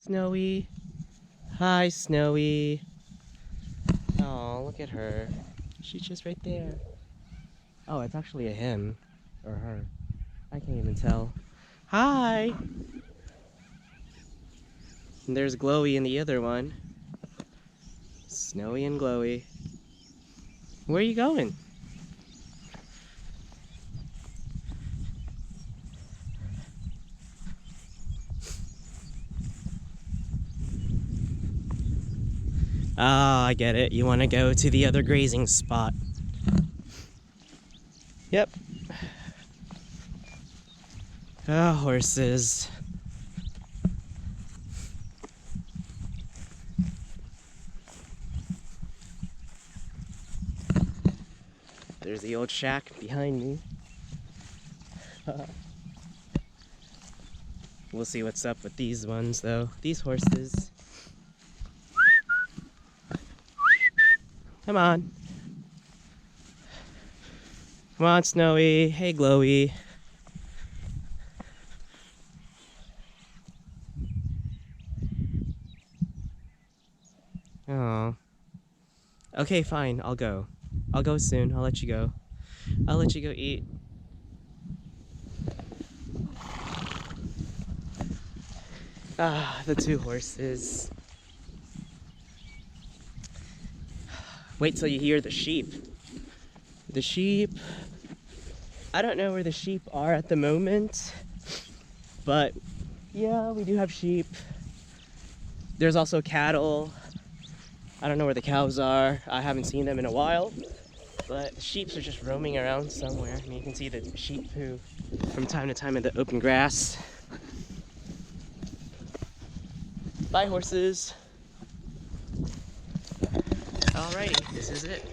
Snowy. Hi, Snowy. Oh, look at her. She's just right there. Oh, it's actually a him. Or her. I can't even tell. Hi! And there's Glowy in the other one. Snowy and Glowy. Where are you going? Ah, I get it. You want to go to the other grazing spot. Yep. Ah, horses. There's the old shack behind me. We'll see what's up with these ones, though. These horses. Come on. Come on, Snowy. Hey, Glowy. Oh. Okay, fine. I'll go. I'll go soon. I'll let you go. I'll let you go eat. Ah, the two horses. Wait till you hear the sheep. The sheep. I don't know where the sheep are at the moment, but yeah, we do have sheep. There's also cattle. I don't know where the cows are. I haven't seen them in a while, but the sheep are just roaming around somewhere. I mean, you can see the sheep poo from time to time in the open grass. Bye, horses. Alrighty, this is it.